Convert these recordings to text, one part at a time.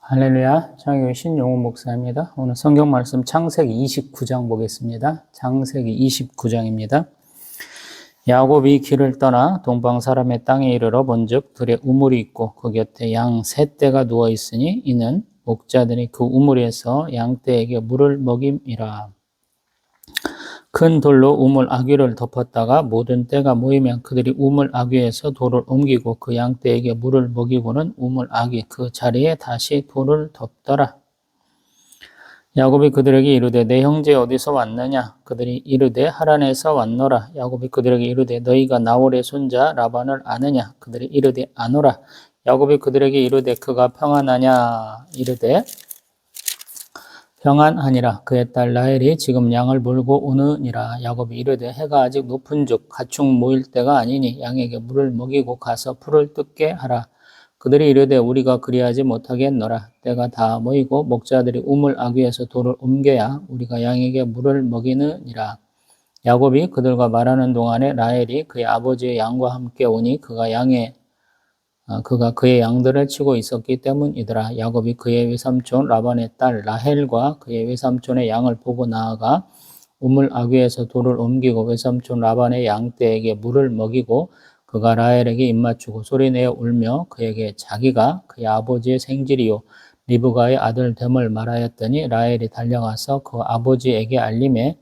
할렐루야, 창세기 신용훈 목사입니다. 오늘 성경 말씀 창세기 29장 보겠습니다. 창세기 29장입니다. 야곱이 길을 떠나 동방 사람의 땅에 이르러 본즉 들에 우물이 있고 그 곁에 양 세 떼가 누워 있으니 이는 목자들이 그 우물에서 양 떼에게 물을 먹임이라. 큰 돌로 우물 아귀를 덮었다가 모든 떼가 모이면 그들이 우물 아귀에서 돌을 옮기고 그 양 떼에게 물을 먹이고는 우물 아귀 그 자리에 다시 돌을 덮더라. 야곱이 그들에게 이르되 내 형제 어디서 왔느냐? 그들이 이르되 하란에서 왔노라. 야곱이 그들에게 이르되 너희가 나홀의 손자 라반을 아느냐? 그들이 이르되 아노라. 야곱이 그들에게 이르되 그가 평안하냐? 이르되 평안하니라. 그의 딸 라헬이 지금 양을 몰고 오느니라. 야곱이 이르되 해가 아직 높은즉 가축 모일 때가 아니니 양에게 물을 먹이고 가서 풀을 뜯게 하라. 그들이 이르되 우리가 그리하지 못하겠노라. 때가 다 모이고 목자들이 우물 아귀에서 돌을 옮겨야 우리가 양에게 물을 먹이느니라. 야곱이 그들과 말하는 동안에 라헬이 그의 아버지의 양과 함께 오니 그가 그의 양들을 치고 있었기 때문이더라. 야곱이 그의 외삼촌 라반의 딸 라헬과 그의 외삼촌의 양을 보고 나아가 우물 아귀에서 돌을 옮기고 외삼촌 라반의 양떼에게 물을 먹이고 그가 라헬에게 입맞추고 소리내어 울며 그에게 자기가 그의 아버지의 생질이요 리브가의 아들 됨을 말하였더니 라헬이 달려가서 그 아버지에게 알림해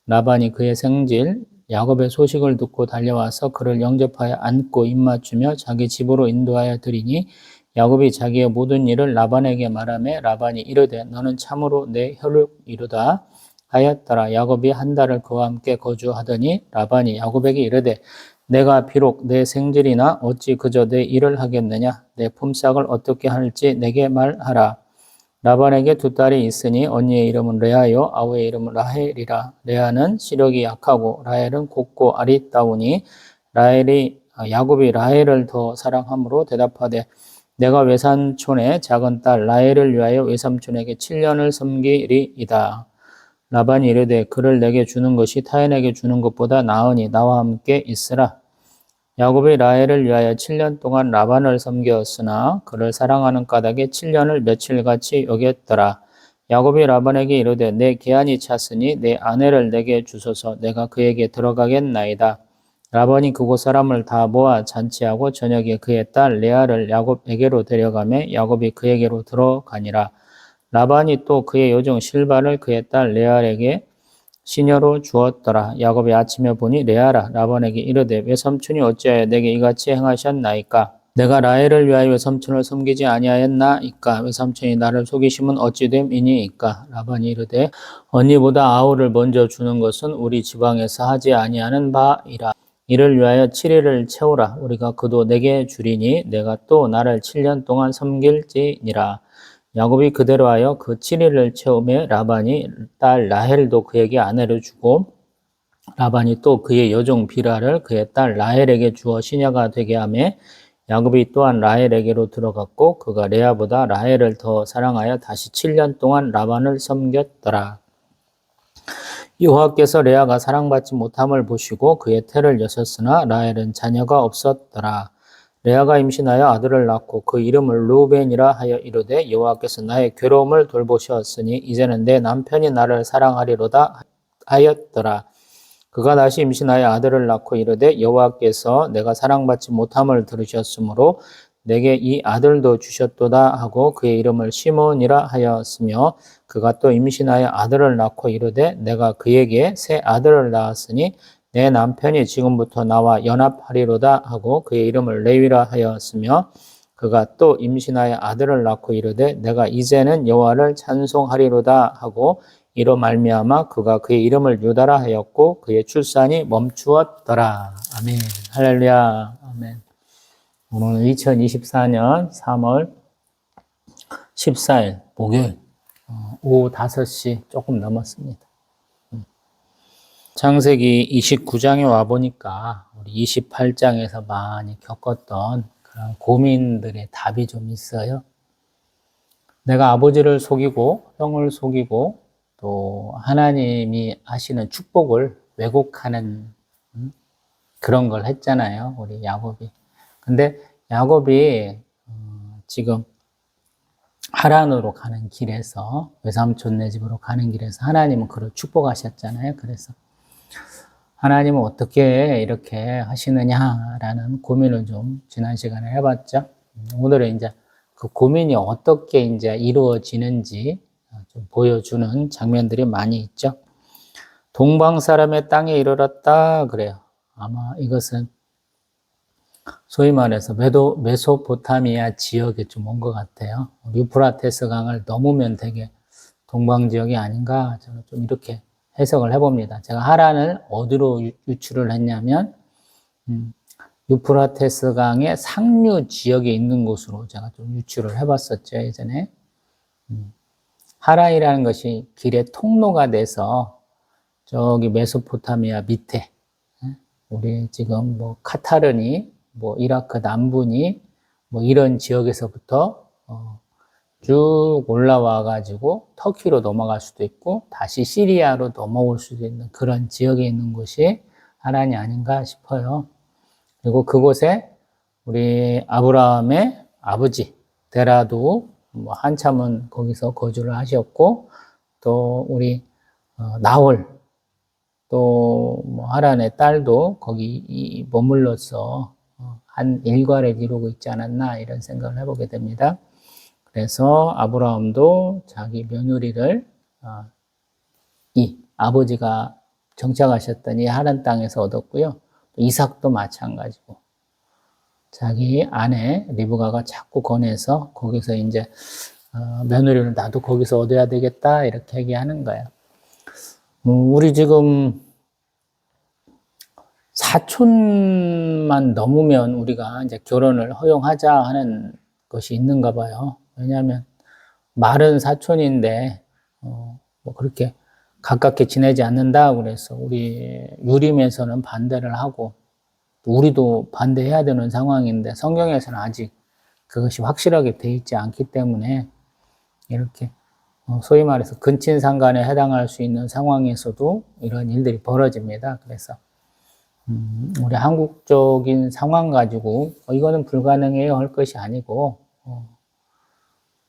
라반이 그의 생질 야곱의 소식을 듣고 달려와서 그를 영접하여 안고 입맞추며 자기 집으로 인도하여 드리니 야곱이 자기의 모든 일을 라반에게 말하며 라반이 이르되 너는 참으로 내 혈육이로다 하였더라. 야곱이 한 달을 그와 함께 거주하더니 라반이 야곱에게 이르되 내가 비록 내 생질이나 어찌 그저 내 일을 하겠느냐? 내 품삯을 어떻게 할지 내게 말하라. 라반에게 두 딸이 있으니 언니의 이름은 레아요 아우의 이름은 라헬이라. 레아는 시력이 약하고 라헬은 곱고 아리따우니 야곱이 라헬을 더 사랑함으로 대답하되 내가 외삼촌의 작은 딸 라헬을 위하여 외삼촌에게 7년을 섬기리이다. 라반이 이르되 그를 내게 주는 것이 타인에게 주는 것보다 나으니 나와 함께 있으라. 야곱이 라헬을 위하여 7년 동안 라반을 섬겼으나 그를 사랑하는 까닭에 7년을 며칠같이 여겼더라. 야곱이 라반에게 이르되 내 기한이 찼으니 내 아내를 내게 주소서 내가 그에게 들어가겠나이다. 라반이 그곳 사람을 다 모아 잔치하고 저녁에 그의 딸 레아를 야곱에게로 데려가매 야곱이 그에게로 들어가니라. 라반이 또 그의 요종 실바를 그의 딸 레아에게 시녀로 주었더라. 야곱이 아침에 보니 레아라. 라반에게 이르되 외삼촌이 어찌하여 내게 이같이 행하셨나이까? 내가 라헬을 위하여 외삼촌을 섬기지 아니하였나이까? 외삼촌이 나를 속이심은 어찌 됨이니이까? 라반이 이르되 언니보다 아우를 먼저 주는 것은 우리 지방에서 하지 아니하는 바이라. 이를 위하여 7일을 채우라. 우리가 그도 내게 주리니 내가 또 나를 7년 동안 섬길지니라. 야곱이 그대로 하여 그 7일을 채우며 라반이 딸 라헬도 그에게 아내를 주고 라반이 또 그의 여종 비라를 그의 딸 라헬에게 주어 시녀가 되게 하며 야곱이 또한 라헬에게로 들어갔고 그가 레아보다 라헬을 더 사랑하여 다시 7년 동안 라반을 섬겼더라. 여호와께서 레아가 사랑받지 못함을 보시고 그의 태를 여셨으나 라헬은 자녀가 없었더라. 레아가 임신하여 아들을 낳고 그 이름을 르우벤이라 하여 이르되 여호와께서 나의 괴로움을 돌보셨으니 이제는 내 남편이 나를 사랑하리로다 하였더라. 그가 다시 임신하여 아들을 낳고 이르되 여호와께서 내가 사랑받지 못함을 들으셨으므로 내게 이 아들도 주셨도다 하고 그의 이름을 시몬이라 하였으며 그가 또 임신하여 아들을 낳고 이르되 내가 그에게 새 아들을 낳았으니 내 남편이 지금부터 나와 연합하리로다 하고 그의 이름을 레위라 하였으며 그가 또 임신하여 아들을 낳고 이르되 내가 이제는 여호와를 찬송하리로다 하고 이로 말미암아 그가 그의 이름을 유다라 하였고 그의 출산이 멈추었더라. 아멘. 할렐루야. 아멘. 오늘은 2024년 3월 14일 목요일 오후 5시 조금 넘었습니다. 창세기 29장에 와보니까 우리 28장에서 많이 겪었던 그런 고민들의 답이 좀 있어요. 내가 아버지를 속이고 형을 속이고 또 하나님이 하시는 축복을 왜곡하는 그런 걸 했잖아요. 우리 야곱이. 근데 야곱이 지금 하란으로 가는 길에서, 외삼촌네 집으로 가는 길에서 하나님은 그를 축복하셨잖아요. 그래서 하나님은 어떻게 이렇게 하시느냐라는 고민을 좀 지난 시간에 해봤죠. 오늘은 이제 그 고민이 어떻게 이제 이루어지는지 좀 보여주는 장면들이 많이 있죠. 동방 사람의 땅에 이르렀다 그래요. 아마 이것은 소위 말해서 메소포타미아 지역에 좀 온 것 같아요. 유프라테스 강을 넘으면 되게 동방 지역이 아닌가 저는 좀 이렇게 해석을 해봅니다. 제가 하란을 어디로 유추를 했냐면 유프라테스 강의 상류 지역에 있는 곳으로 제가 좀 유추를 해봤었죠, 예전에. 하란이라는 것이 길의 통로가 돼서 저기 메소포타미아 밑에, 우리 지금 뭐 카타르니, 뭐 이라크 남부니, 뭐 이런 지역에서부터 쭉 올라와 가지고 터키로 넘어갈 수도 있고 다시 시리아로 넘어올 수도 있는 그런 지역에 있는 곳이 하란이 아닌가 싶어요. 그리고 그곳에 우리 아브라함의 아버지 데라도 뭐 한참은 거기서 거주를 하셨고, 또 우리 나홀, 또 뭐 하란의 딸도 거기 머물러서 한 일과를 이루고 있지 않았나 이런 생각을 해보게 됩니다. 그래서 아브라함도 자기 며느리를 이 아버지가 정착하셨던 이 하란 땅에서 얻었고요. 이삭도 마찬가지고 자기 아내 리브가가 자꾸 권해서 거기서 이제 며느리를 나도 거기서 얻어야 되겠다 이렇게 얘기하는 거예요. 우리 지금 사촌만 넘으면 우리가 이제 결혼을 허용하자 하는 것이 있는가 봐요. 왜냐하면 말은 사촌인데 뭐 그렇게 가깝게 지내지 않는다 그래서 우리 유림에서는 반대를 하고 우리도 반대해야 되는 상황인데 성경에서는 아직 그것이 확실하게 돼 있지 않기 때문에 이렇게 소위 말해서 근친상간에 해당할 수 있는 상황에서도 이런 일들이 벌어집니다. 그래서 우리 한국적인 상황 가지고 이거는 불가능해요 할 것이 아니고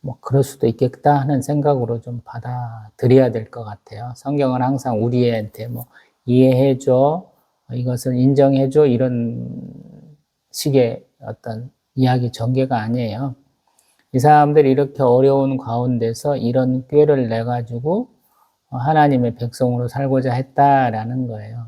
뭐 그럴 수도 있겠다 하는 생각으로 좀 받아들여야 될 것 같아요. 성경은 항상 우리한테 뭐 이해해줘, 이것을 인정해줘 이런 식의 어떤 이야기 전개가 아니에요. 이 사람들이 이렇게 어려운 가운데서 이런 꾀를 내가지고 하나님의 백성으로 살고자 했다라는 거예요.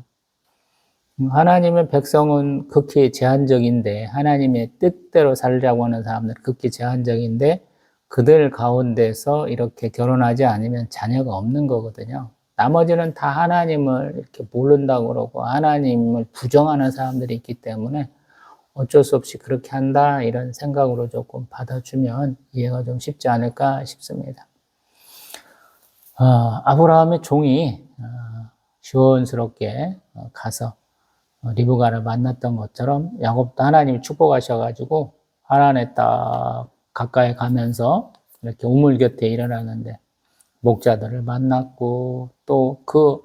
하나님의 백성은 극히 제한적인데, 하나님의 뜻대로 살자고 하는 사람들은 극히 제한적인데, 그들 가운데서 이렇게 결혼하지 않으면 자녀가 없는 거거든요. 나머지는 다 하나님을 이렇게 모른다고 그러고, 하나님을 부정하는 사람들이 있기 때문에 어쩔 수 없이 그렇게 한다, 이런 생각으로 조금 받아주면 이해가 좀 쉽지 않을까 싶습니다. 아브라함의 종이 시원스럽게 가서 리브가를 만났던 것처럼 야곱도 하나님이 축복하셔가지고 하란에 딱 가까이 가면서 이렇게 우물 곁에 일어나는데 목자들을 만났고 또 그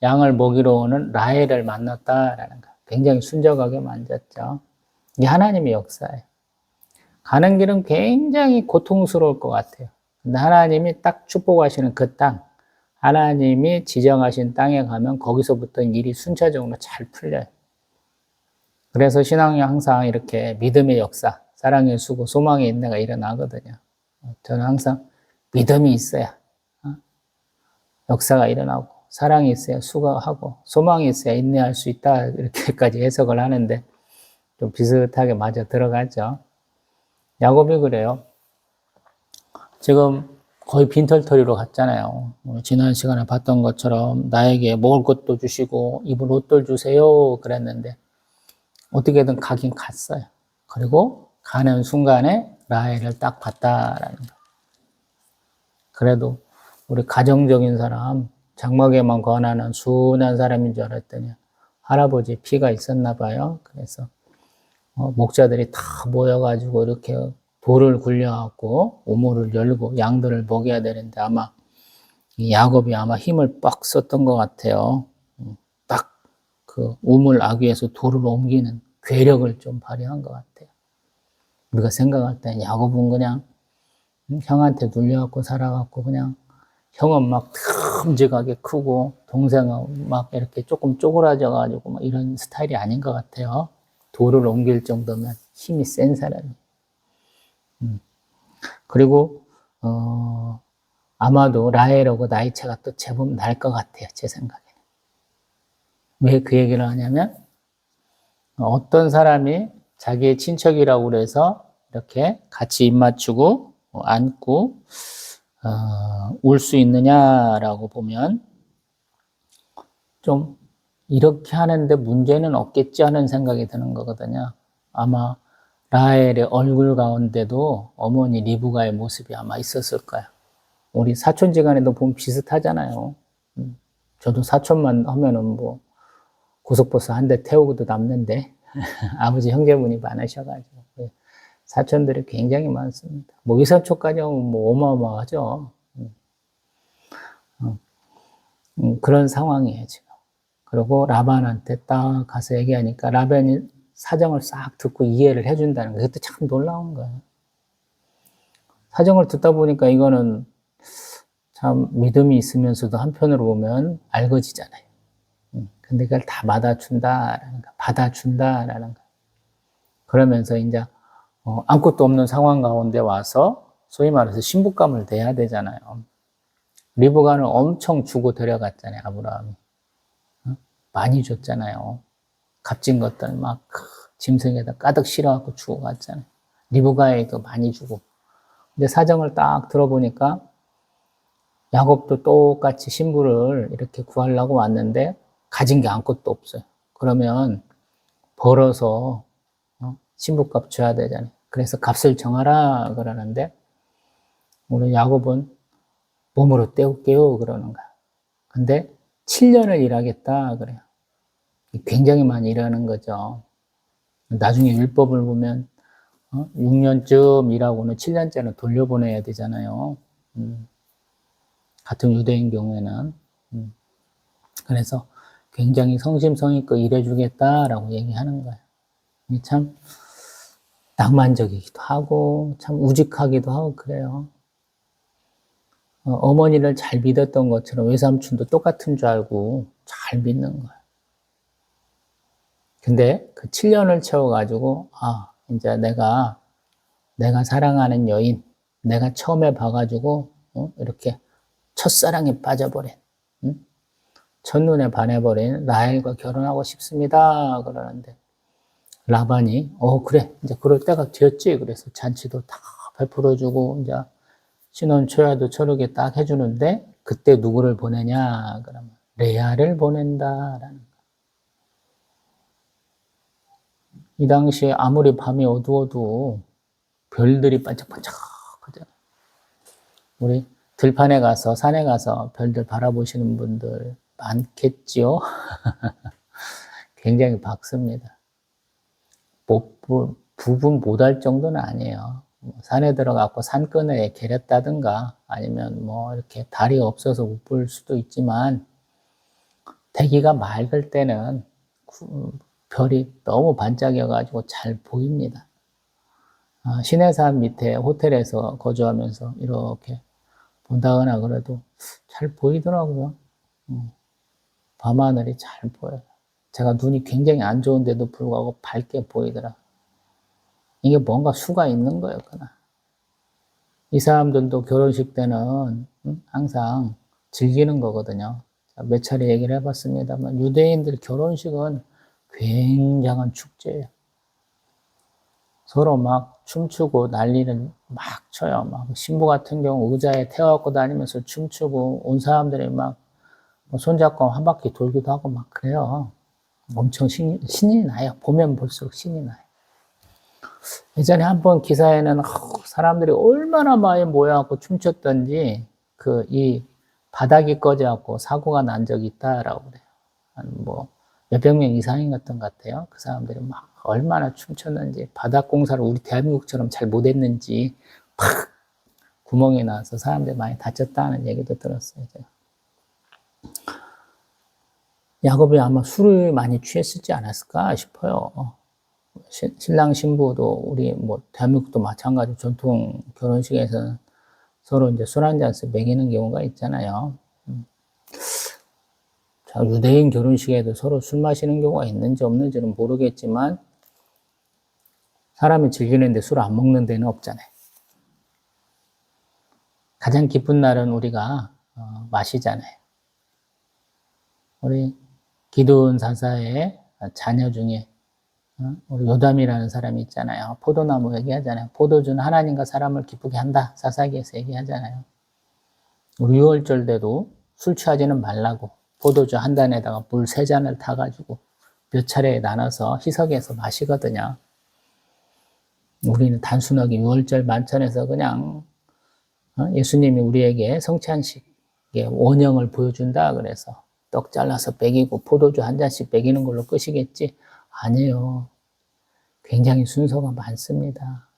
양을 먹이러 오는 라헬을 만났다라는 거. 굉장히 순적하게 만졌죠. 이게 하나님의 역사예요. 가는 길은 굉장히 고통스러울 것 같아요. 근데 하나님이 딱 축복하시는 그 땅, 하나님이 지정하신 땅에 가면 거기서부터 일이 순차적으로 잘 풀려요. 그래서 신앙이 항상 이렇게 믿음의 역사, 사랑의 수고, 소망의 인내가 일어나거든요. 저는 항상 믿음이 있어야 역사가 일어나고, 사랑이 있어야 수고하고, 소망이 있어야 인내할 수 있다 이렇게까지 해석을 하는데 좀 비슷하게 맞아 들어가죠. 야곱이 그래요. 지금 거의 빈털터리로 갔잖아요. 지난 시간에 봤던 것처럼 나에게 먹을 것도 주시고 입을 옷도 주세요 그랬는데 어떻게든 가긴 갔어요. 그리고 가는 순간에 라헬을 딱 봤다라는 거. 그래도 우리 가정적인 사람, 장막에만 권하는 순한 사람인 줄 알았더니 할아버지 피가 있었나 봐요. 그래서 목자들이 다 모여가지고 이렇게 돌을 굴려갖고 우물을 열고 양들을 먹여야 되는데 아마 야곱이 아마 힘을 빡 썼던 것 같아요. 딱 그 우물 아귀에서 돌을 옮기는 괴력을 좀 발휘한 것 같아요. 우리가 생각할 때 야곱은 그냥 형한테 눌려갖고 살아갖고 그냥 형은 막 큼직하게 크고 동생은 막 이렇게 조금 쪼그라져가지고 막 이런 스타일이 아닌 것 같아요. 돌을 옮길 정도면 힘이 센 사람이. 그리고 아마도 라헬하고 나이 차가 또 제법 날 것 같아요. 제 생각에는. 왜 그 얘기를 하냐면 어떤 사람이 자기의 친척이라고 그래서 이렇게 같이 입 맞추고 안고 울 수 있느냐라고 보면 좀 이렇게 하는데 문제는 없겠지 하는 생각이 드는 거거든요. 아마 라헬의 얼굴 가운데도 어머니 리브가의 모습이 아마 있었을 거예요. 우리 사촌지간에도 보면 비슷하잖아요. 저도 사촌만 하면은 뭐 고속버스 한 대 태우고도 남는데 아버지 형제분이 많으셔가지고 사촌들이 굉장히 많습니다. 뭐 외삼촌까지 하면 뭐 어마어마하죠. 그런 상황이에요 지금. 그리고 라반한테 딱 가서 얘기하니까 라반이 사정을 싹 듣고 이해를 해준다는 거. 그것도 참 놀라운 거예요. 사정을 듣다 보니까 이거는 참 믿음이 있으면서도 한편으로 보면 알거지잖아요. 근데 그걸 다 받아준다라는 거. 그러면서 이제 아무것도 없는 상황 가운데 와서 소위 말해서 신부감을 내야 되잖아요. 리브가는 엄청 주고 데려갔잖아요, 아브라함이. 많이 줬잖아요. 값진 것들 막 짐승에다 가득 실어갖고 주고 갔잖아요. 리브가에도 많이 주고. 근데 사정을 딱 들어보니까 야곱도 똑같이 신부를 이렇게 구하려고 왔는데 가진 게 아무것도 없어요. 그러면 벌어서 신부값 줘야 되잖아요. 그래서 값을 정하라 그러는데 우리 야곱은 몸으로 때울게요 그러는 거야. 근데 7년을 일하겠다 그래요. 굉장히 많이 일하는 거죠. 나중에 율법을 보면 6년쯤 일하고는 7년째는 돌려보내야 되잖아요. 같은 유대인 경우에는. 그래서 굉장히 성심성의껏 일해주겠다라고 얘기하는 거예요. 참 낭만적이기도 하고 참 우직하기도 하고 그래요. 어머니를 잘 믿었던 것처럼 외삼촌도 똑같은 줄 알고 잘 믿는 거예요. 근데 그 7년을 채워가지고 이제 내가 사랑하는 여인, 내가 처음에 봐가지고 이렇게 첫사랑에 빠져버린, 첫눈에 반해버린 라헬과 결혼하고 싶습니다. 그러는데 라반이 그래 이제 그럴 때가 되었지. 그래서 잔치도 다 베풀어주고 이제 신혼 초야도 저렇게 딱 해주는데 그때 누구를 보내냐 그러면 레아를 보낸다라는 거. 이 당시에 아무리 밤이 어두워도 별들이 반짝반짝하잖아요. 우리 들판에 가서 산에 가서 별들 바라보시는 분들 많겠지요. 굉장히 밝습니다. 부분 못할 정도는 아니에요. 산에 들어가고 산끈에 계렸다든가 아니면 뭐 이렇게 달이 없어서 못 볼 수도 있지만 대기가 맑을 때는 별이 너무 반짝여가지고 잘 보입니다. 시내산 밑에 호텔에서 거주하면서 이렇게 본다거나 그래도 잘 보이더라고요. 밤하늘이 잘 보여요. 제가 눈이 굉장히 안 좋은데도 불구하고 밝게 보이더라고요. 이게 뭔가 수가 있는 거였구나. 이 사람들도 결혼식 때는 항상 즐기는 거거든요. 몇 차례 얘기를 해봤습니다만 유대인들 결혼식은 굉장한 축제예요. 서로 막 춤추고 난리는 막 쳐요. 막 신부 같은 경우 의자에 태워갖고 다니면서 춤추고 온 사람들이 막 손잡고 한 바퀴 돌기도 하고 막 그래요. 엄청 신이 나요. 보면 볼수록 신이 나요. 예전에 한번 기사에는 사람들이 얼마나 많이 모여갖고 춤췄던지 이 바닥이 꺼져갖고 사고가 난 적이 있다라고 그래요. 한 몇백 명 이상인 것 같아요. 그 사람들이 막 얼마나 춤췄는지 바닥 공사를 우리 대한민국처럼 잘 못했는지 팍 구멍이 나서 사람들이 많이 다쳤다는 얘기도 들었어요. 제가. 야곱이 아마 술을 많이 취했을지 않았을까 싶어요. 신랑 신부도 우리 대한민국도 마찬가지 전통 결혼식에서는 서로 이제 술 한 잔씩 먹이는 경우가 있잖아요. 자, 유대인 결혼식에도 서로 술 마시는 경우가 있는지 없는지는 모르겠지만 사람이 즐기는데 술 안 먹는 데는 없잖아요. 가장 기쁜 날은 우리가 마시잖아요. 우리 기드온 사사의 자녀 중에 우리 요담이라는 사람이 있잖아요. 포도나무 얘기하잖아요. 포도주는 하나님과 사람을 기쁘게 한다. 사사기에서 얘기하잖아요. 우리 유월절 때도 술 취하지는 말라고 포도주 한 잔에다가 물 3잔을 타가지고 몇 차례에 나눠서 희석해서 마시거든요. 우리는 단순하게 유월절 만찬에서 그냥 예수님이 우리에게 성찬식의 원형을 보여준다 그래서 떡 잘라서 먹이고 포도주 한 잔씩 먹이는 걸로 끝이겠지? 아니에요. 굉장히 순서가 많습니다.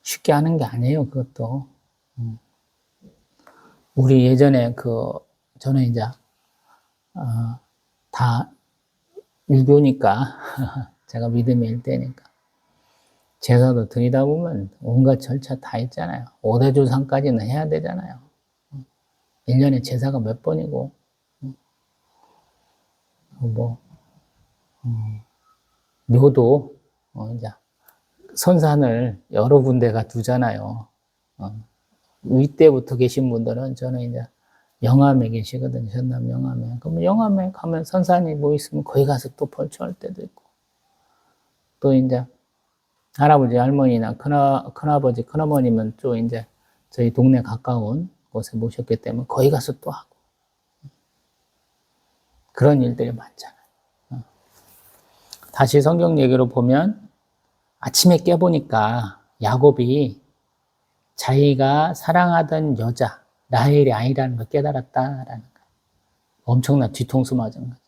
쉽게 하는 게 아니에요, 그것도. 우리 예전에 저는 이제, 다 유교니까, 제가 믿음의 일대니까. 제사도 드리다 보면 온갖 절차 다 있잖아요. 5대 조상까지는 해야 되잖아요. 1년에 제사가 몇 번이고, 묘도, 이제, 선산을 여러 군데가 두잖아요. 윗대부터 계신 분들은 저는 이제 영암에 계시거든요. 전남 영암에. 그럼 영암에 가면 선산이 뭐 있으면 거기 가서 또 벌초할 때도 있고. 또 이제 할아버지, 할머니나 큰아버지, 큰어머님은 또 이제 저희 동네 가까운 곳에 모셨기 때문에 거기 가서 또 하고. 그런 일들이 많잖아요. 다시 성경 얘기로 보면 아침에 깨보니까 야곱이 자기가 사랑하던 여자 라헬이 아니라는 걸 깨달았다라는 거예요. 엄청난 뒤통수 맞은 거죠.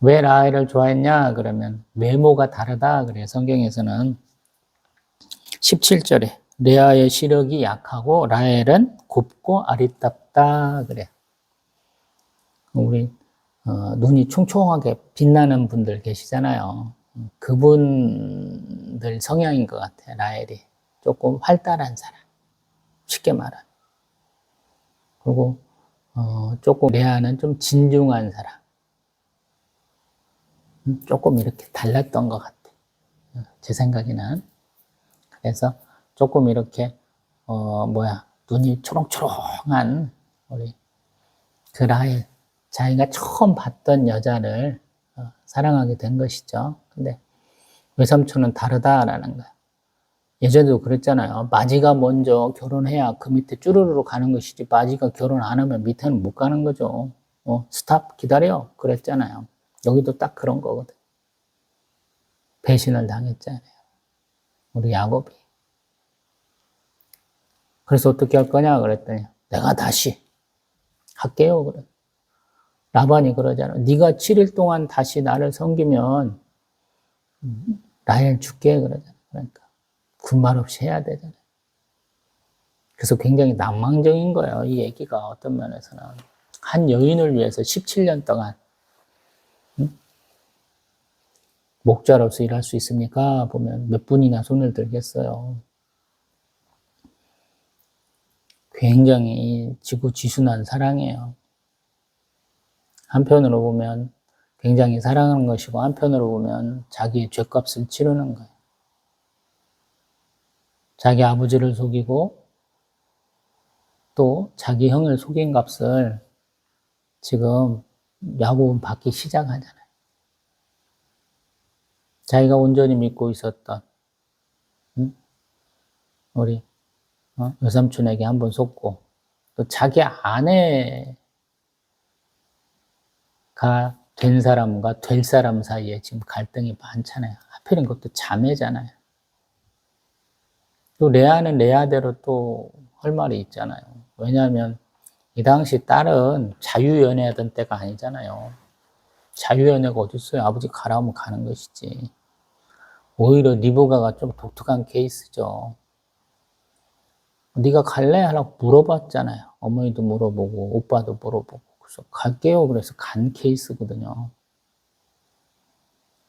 왜 라헬을 좋아했냐 그러면 외모가 다르다 그래요. 성경에서는 17절에 레아의 시력이 약하고 라헬은 곱고 아리답다 그래요. 우리 눈이 총총하게 빛나는 분들 계시잖아요. 그분들 성향인 것 같아요. 라헬이 조금 활달한 사람, 쉽게 말하면. 그리고 조금 레아는 좀 진중한 사람, 조금 이렇게 달랐던 것 같아요. 제 생각에는. 그래서 조금 이렇게 눈이 초롱초롱한 우리 그 라헬, 자기가 처음 봤던 여자를 사랑하게 된 것이죠. 근데 외삼촌은 다르다라는 거예요. 예전에도 그랬잖아요. 마지가 먼저 결혼해야 그 밑에 쭈루루로 가는 것이지 마지가 결혼 안 하면 밑에는 못 가는 거죠. 스탑 기다려 그랬잖아요. 여기도 딱 그런 거거든. 배신을 당했잖아요. 우리 야곱이. 그래서 어떻게 할 거냐 그랬더니 내가 다시 할게요 그래. 라반이 그러잖아요. 네가 7일 동안 다시 나를 섬기면 라헬 줄게 그러잖아요. 그러니까 군말 없이 해야 되잖아요. 그래서 굉장히 낭만적인 거예요. 이 얘기가 어떤 면에서는. 한 여인을 위해서 17년 동안 목자로서 일할 수 있습니까? 보면 몇 분이나 손을 들겠어요. 굉장히 지고지순한 사랑이에요. 한편으로 보면 굉장히 사랑하는 것이고 한편으로 보면 자기의 죗값을 치르는 거예요. 자기 아버지를 속이고 또 자기 형을 속인 값을 지금 야곱은 받기 시작하잖아요. 자기가 온전히 믿고 있었던 우리 여삼촌에게 한번 속고 또 자기 아내가 된 사람과 될 사람 사이에 지금 갈등이 많잖아요. 하필인 것도 자매잖아요. 또 레아는 레아대로 또 할 말이 있잖아요. 왜냐하면 이 당시 딸은 자유연애하던 때가 아니잖아요. 자유연애가 어디 있어요? 아버지 가라면 가는 것이지. 오히려 리브가가 좀 독특한 케이스죠. 네가 갈래? 하라고 물어봤잖아요. 어머니도 물어보고 오빠도 물어보고. 그래서 갈게요. 그래서 간 케이스거든요.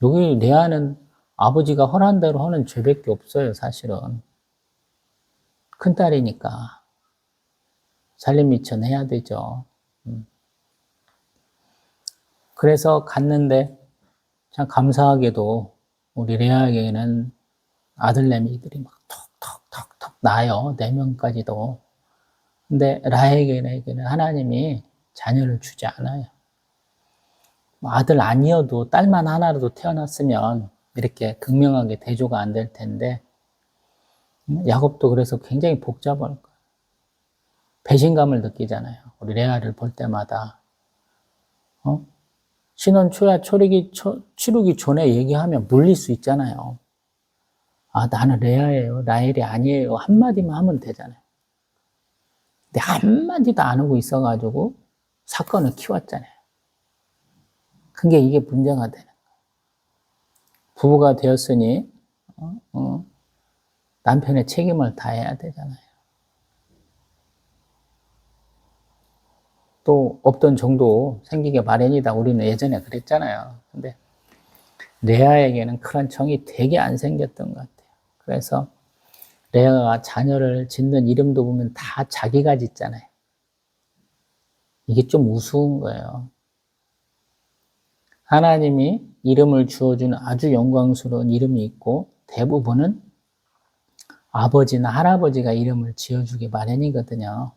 여기 레아는 아버지가 허락한 대로 하는 죄밖에 없어요. 사실은. 큰딸이니까 살림미천 해야 되죠. 그래서 갔는데 참 감사하게도 우리 레아에게는 아들내미들이 막 톡톡톡톡 나요. 4명까지도. 근데 라헬에게는 하나님이 자녀를 주지 않아요. 아들 아니어도 딸만 하나라도 태어났으면 이렇게 극명하게 대조가 안 될 텐데 야곱도 그래서 굉장히 복잡할 거예요. 배신감을 느끼잖아요. 우리 레아를 볼 때마다. 신혼 초야 치르기 전에 얘기하면 물릴 수 있잖아요. 아, 나는 레아예요. 라헬이 아니에요. 한마디만 하면 되잖아요. 근데 한마디도 안 하고 있어가지고 사건을 키웠잖아요. 그게 이게 문제가 되는 거예요. 부부가 되었으니 남편의 책임을 다해야 되잖아요. 또 없던 정도 생기게 마련이다. 우리는 예전에 그랬잖아요. 근데 레아에게는 그런 정이 되게 안 생겼던 것 같아요. 그래서 레아가 자녀를 짓는 이름도 보면 다 자기가 짓잖아요. 이게 좀 우스운 거예요. 하나님이 이름을 주어주는 아주 영광스러운 이름이 있고 대부분은 아버지나 할아버지가 이름을 지어주기 마련이거든요.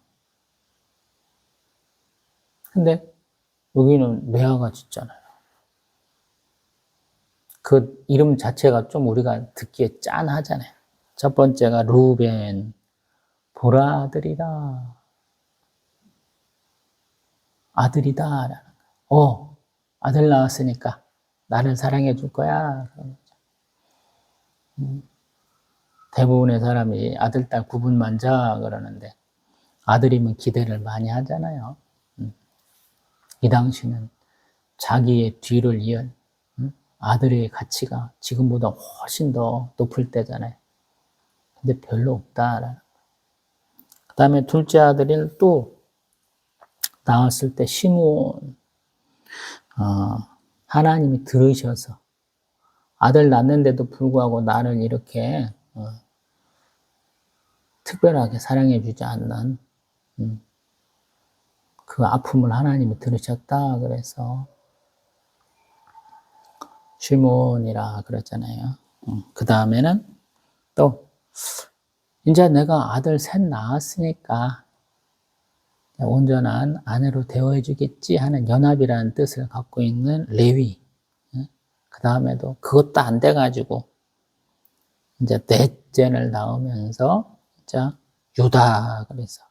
근데 여기는 레아가 짓잖아요. 그 이름 자체가 좀 우리가 듣기에 짠하잖아요. 첫 번째가 루벤, 보라 아들이다. 아들이다. 아들 낳았으니까 나를 사랑해 줄 거야. 대부분의 사람이 아들, 딸 구분만 자 그러는데 아들이면 기대를 많이 하잖아요. 이 당시는 자기의 뒤를 이을 아들의 가치가 지금보다 훨씬 더 높을 때잖아요. 근데 별로 없다라는. 그 다음에 둘째 아들을 또 낳았을 때 시므온, 하나님이 들으셔서 아들 낳는데도 불구하고 나를 이렇게 특별하게 사랑해 주지 않는 그 아픔을 하나님이 들으셨다 그래서 시므온이라 그랬잖아요. 그 다음에는 또 이제 내가 아들 셋 낳았으니까 온전한 아내로 대우해 주겠지 하는 연합이라는 뜻을 갖고 있는 레위. 그 다음에도 그것도 안 돼가지고 이제 넷째를 낳으면서 자 유다 그래서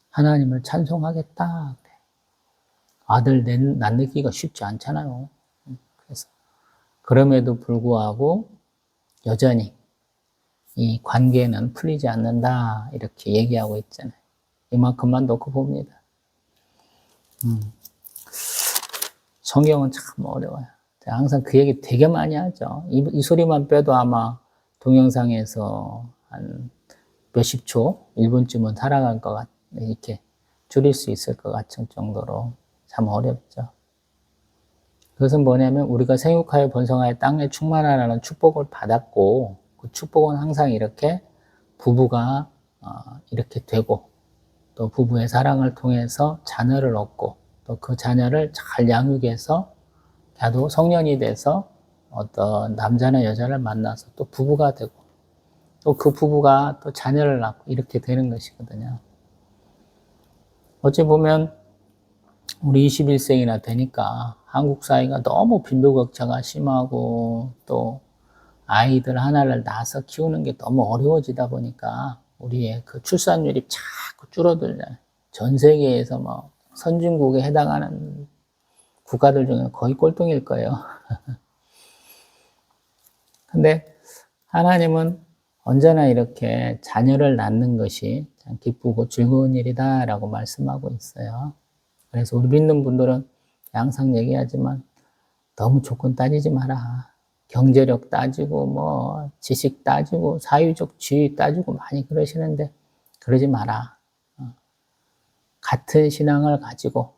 하나님을 찬송하겠다. 아들 낳기가 쉽지 않잖아요. 그래서 그럼에도 불구하고 여전히 이 관계는 풀리지 않는다 이렇게 얘기하고 있잖아요. 이만큼만 놓고 봅니다. 성경은 참 어려워요. 항상 그 얘기 되게 많이 하죠. 이 소리만 빼도 아마 동영상에서 한 몇십 초, 1분쯤은 살아갈 것 같, 이렇게 줄일 수 있을 것 같은 정도로 참 어렵죠. 그것은 뭐냐면 우리가 생육하여 번성하여 땅에 충만하라는 축복을 받았고 그 축복은 항상 이렇게 부부가 이렇게 되고 또 부부의 사랑을 통해서 자녀를 얻고 또 그 자녀를 잘 양육해서 걔도 성년이 돼서 어떤 남자나 여자를 만나서 또 부부가 되고 또 그 부부가 또 자녀를 낳고 이렇게 되는 것이거든요. 어찌 보면 우리 21세기나 되니까 한국 사회가 너무 빈부격차가 심하고 또 아이들 하나를 낳아서 키우는 게 너무 어려워지다 보니까 우리의 그 출산율이 자꾸 줄어들잖아요. 전 세계에서 뭐 선진국에 해당하는 국가들 중에 거의 꼴등일 거예요. 근데 하나님은 언제나 이렇게 자녀를 낳는 것이 참 기쁘고 즐거운 일이다라고 말씀하고 있어요. 그래서 우리 믿는 분들은 항상 얘기하지만 너무 조건 따지지 마라. 경제력 따지고 뭐 지식 따지고 사회적 지위 따지고 많이 그러시는데 그러지 마라. 같은 신앙을 가지고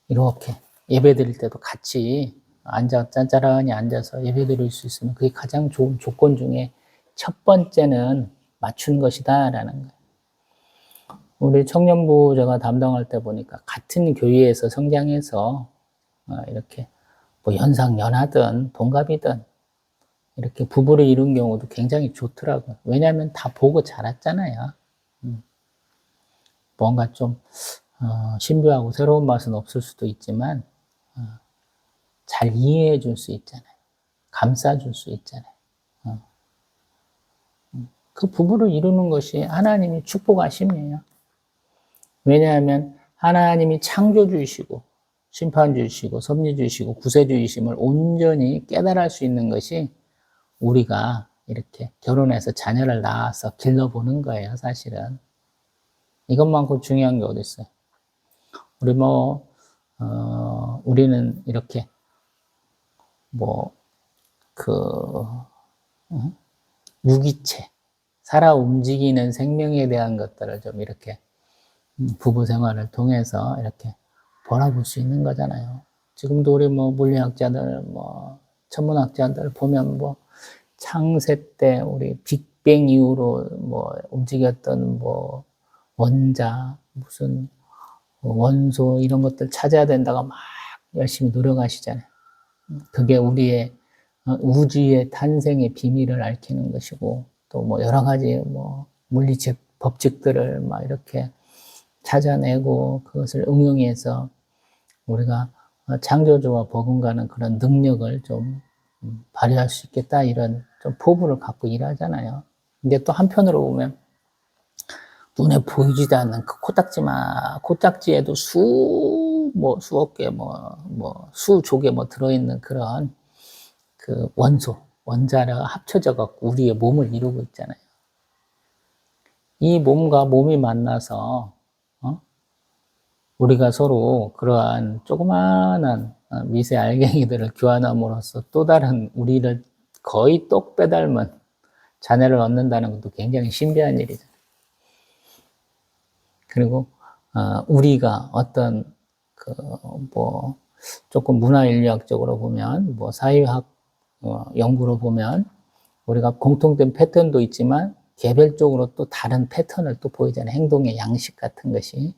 이렇게 예배 드릴 때도 같이 앉아 짠짜란히 앉아서 예배 드릴 수 있으면 그게 가장 좋은 조건 중에 첫 번째는 맞춘 것이다라는 거예요. 우리 청년부 제가 담당할 때 보니까 같은 교회에서 성장해서 이렇게 뭐 연상연하든 동갑이든 이렇게 부부를 이룬 경우도 굉장히 좋더라고요. 왜냐하면 다 보고 자랐잖아요. 뭔가 좀 신비하고 새로운 맛은 없을 수도 있지만 잘 이해해 줄 수 있잖아요. 감싸 줄 수 있잖아요. 그 부부를 이루는 것이 하나님이 축복하심이에요. 왜냐하면 하나님이 창조주이시고 심판주이시고 섭리주이시고 구세주이심을 온전히 깨달을 수 있는 것이 우리가 이렇게 결혼해서 자녀를 낳아서 길러보는 거예요, 사실은. 이것만큼 중요한 게 어디 있어요? 우리는 이렇게 유기체, 살아 움직이는 생명에 대한 것들을 좀 이렇게 부부 생활을 통해서 이렇게 바라볼 수 있는 거잖아요. 지금도 우리 물리학자들, 천문학자들 보면 창세 때 우리 빅뱅 이후로 움직였던 원자, 무슨 원소 이런 것들 찾아야 된다고 막 열심히 노력하시잖아요. 그게 우리의 우주의 탄생의 비밀을 알리는 것이고 또 여러 가지 물리적 법칙들을 막 이렇게 찾아내고 그것을 응용해서 우리가 창조주와 버금가는 그런 능력을 좀 발휘할 수 있겠다 이런 좀 포부를 갖고 일하잖아요. 근데 또 한편으로 보면 눈에 보이지도 않는 그 코딱지에도 수억 개, 수조개 들어있는 그런 그 원자가 합쳐져 갖고 우리의 몸을 이루고 있잖아요. 이 몸과 몸이 만나서, 우리가 서로 그러한 조그마한 미세 알갱이들을 교환함으로써 또 다른 우리를 거의 똑 빼닮은 자녀를 얻는다는 것도 굉장히 신비한 일이죠. 그리고 우리가 어떤 조금 문화인류학적으로 보면 사회학 연구로 보면 우리가 공통된 패턴도 있지만 개별적으로 또 다른 패턴을 또 보이잖아요. 행동의 양식 같은 것이.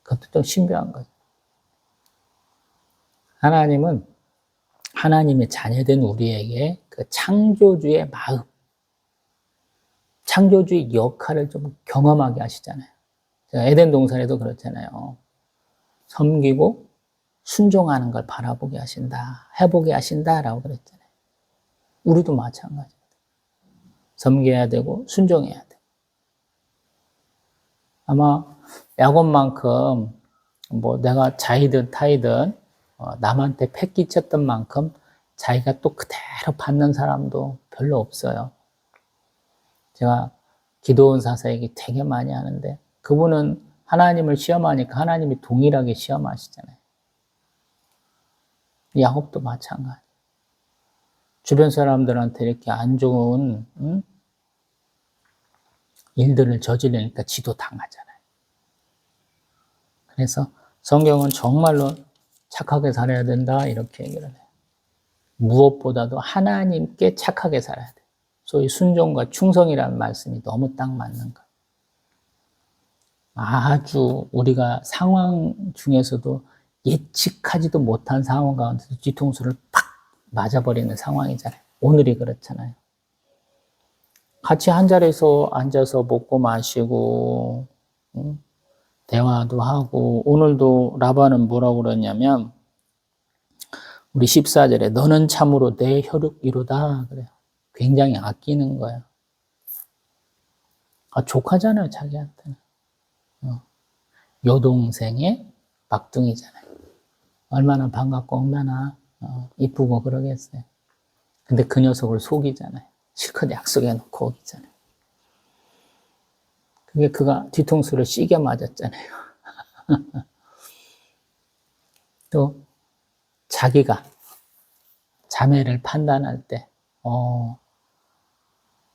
그것도 좀 신비한 거죠. 하나님은 하나님의 자녀된 우리에게 그 창조주의 마음, 창조주의 역할을 좀 경험하게 하시잖아요. 제가 에덴 동산에도 그렇잖아요. 섬기고 순종하는 걸 바라보게 하신다, 해보게 하신다라고 그랬잖아요. 우리도 마찬가지입니다. 섬겨야 되고 순종해야 돼. 아마 야곱만큼 내가 자이든 타이든 남한테 패 끼쳤던 만큼 자기가 또 그대로 받는 사람도 별로 없어요. 제가 기도원 사사 얘기 되게 많이 하는데 그분은 하나님을 시험하니까 하나님이 동일하게 시험하시잖아요. 야곱도 마찬가지. 주변 사람들한테 이렇게 안 좋은 일들을 저지르니까 지도 당하잖아요. 그래서 성경은 정말로 착하게 살아야 된다 이렇게 얘기를 해요. 무엇보다도 하나님께 착하게 살아야 돼. 소위 순종과 충성이라는 말씀이 너무 딱 맞는 거예요. 아주 우리가 상황 중에서도 예측하지도 못한 상황 가운데서 뒤통수를 팍 맞아버리는 상황이잖아요. 오늘이 그렇잖아요. 같이 한 자리에서 앉아서 먹고 마시고 대화도 하고 오늘도 라반은 뭐라고 그러냐면 우리 14절에 너는 참으로 내 혈육이로다 그래요. 굉장히 아끼는 거예요. 족하잖아요, 자기한테는. 여동생의 막둥이잖아요. 얼마나 반갑고 얼마나 이쁘고 그러겠어요. 근데 그 녀석을 속이잖아요. 실컷 약속해놓고 오기잖아요. 그게 그가 뒤통수를 시게 맞았잖아요. 또 자기가 자매를 판단할 때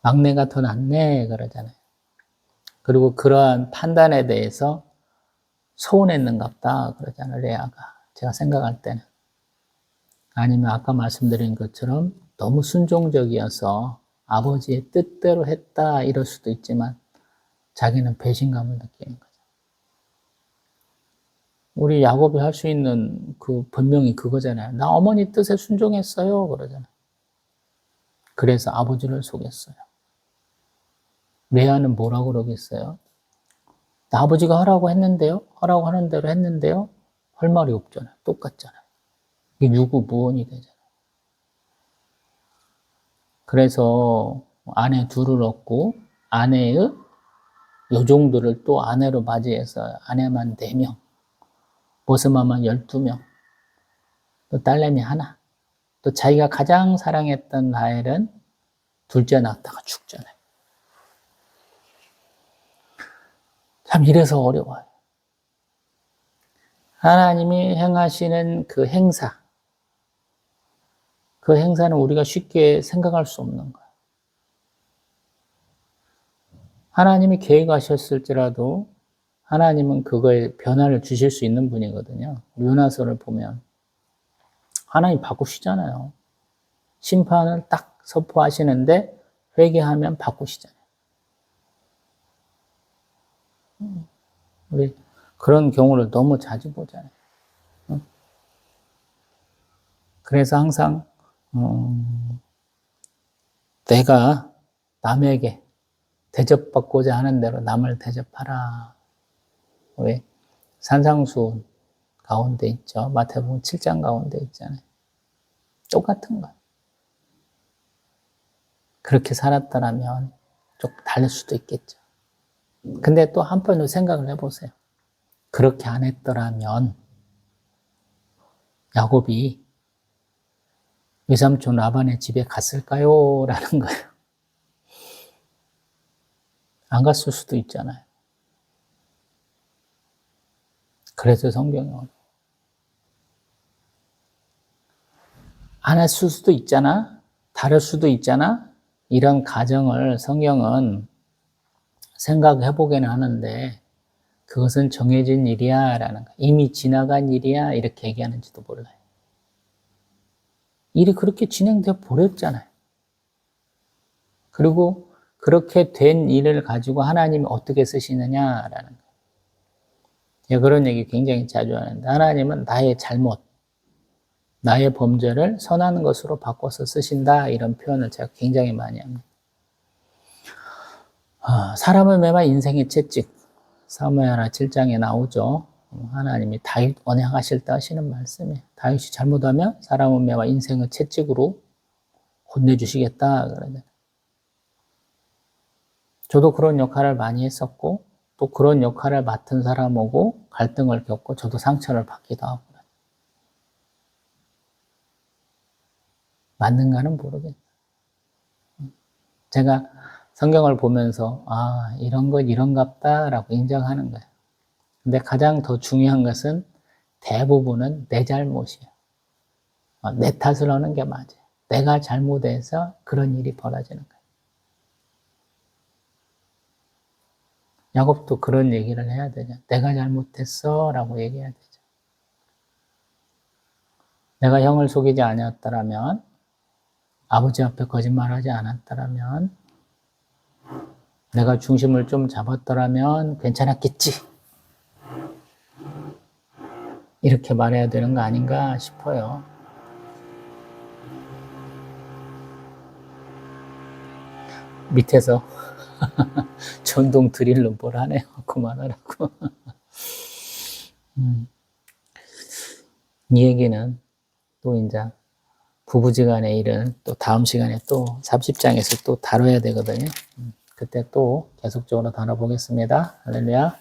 막내가 더 낫네 그러잖아요. 그리고 그러한 판단에 대해서 서운했는갑다 그러잖아요. 레아가. 제가 생각할 때는. 아니면 아까 말씀드린 것처럼 너무 순종적이어서 아버지의 뜻대로 했다 이럴 수도 있지만 자기는 배신감을 느끼는 거죠. 우리 야곱이 할 수 있는 그 본명이 그거잖아요. 나 어머니 뜻에 순종했어요 그러잖아요. 그래서 아버지를 속였어요. 레아는 뭐라고 그러겠어요? 나 아버지가 하라고 했는데요? 하라고 하는 대로 했는데요? 할 말이 없잖아요. 똑같잖아요. 이게 유구무원이 되잖아요. 그래서 아내 둘을 얻고 아내의 요종들을 또 아내로 맞이해서 아내만 4명, 모스마만 12명, 또 딸내미 하나, 또 자기가 가장 사랑했던 라헬은 둘째 낳다가 죽잖아요. 참 이래서 어려워요. 하나님이 행하시는 그 행사, 그 행사는 우리가 쉽게 생각할 수 없는 거예요. 하나님이 계획하셨을지라도 하나님은 그거에 변화를 주실 수 있는 분이거든요. 요나서를 보면 하나님 바꾸시잖아요. 심판을 딱 선포하시는데 회개하면 바꾸시잖아요. 우리 그런 경우를 너무 자주 보잖아요. 그래서 항상 내가 남에게 대접받고자 하는 대로 남을 대접하라. 왜? 산상수훈 가운데 있죠. 마태복음 7장 가운데 있잖아요. 똑같은 거예요. 그렇게 살았더라면 좀 다를 수도 있겠죠. 근데 또 한편으로 생각을 해보세요. 그렇게 안 했더라면 야곱이 외삼촌 라반의 집에 갔을까요? 라는 거예요. 안 갔을 수도 있잖아요. 그래서 성경이 안 했을 수도 있잖아. 다를 수도 있잖아. 이런 가정을 성경은 생각해 보긴 하는데 그것은 정해진 일이야 라는 거예요. 이미 지나간 일이야 이렇게 얘기하는지도 몰라요. 일이 그렇게 진행되어 버렸잖아요. 그리고 그렇게 된 일을 가지고 하나님이 어떻게 쓰시느냐라는 거예요. 제가 그런 얘기 굉장히 자주 하는데 하나님은 나의 잘못, 나의 범죄를 선한 것으로 바꿔서 쓰신다 이런 표현을 제가 굉장히 많이 합니다. 사람을 매마 인생의 채찍 사무엘하 7장에 나오죠. 하나님이 다윗 언행하실 때 하시는 말씀이에요. 다윗이 잘못하면 사람을 매마 인생의 채찍으로 혼내주시겠다 그러잖아요. 저도 그런 역할을 많이 했었고 또 그런 역할을 맡은 사람하고 갈등을 겪고 저도 상처를 받기도 하고 맞는가는 모르겠어요. 제가 성경을 보면서 이런 건 이런갑다라고 인정하는 거예요. 근데 가장 더 중요한 것은 대부분은 내 잘못이에요. 내 탓을 하는 게 맞아요. 내가 잘못해서 그런 일이 벌어지는 거예요. 야곱도 그런 얘기를 해야 되죠. 내가 잘못했어 라고 얘기해야 되죠. 내가 형을 속이지 않았더라면 아버지 앞에 거짓말하지 않았더라면 내가 중심을 좀 잡았더라면 괜찮았겠지. 이렇게 말해야 되는 거 아닌가 싶어요. 밑에서 전동 드릴로 뭘 하네요. 그만하라고. 이 얘기는 또 이제 부부지간의 일은 또 다음 시간에 또 30장에서 또 다뤄야 되거든요. 그때 또 계속적으로 다뤄보겠습니다. 할렐루야.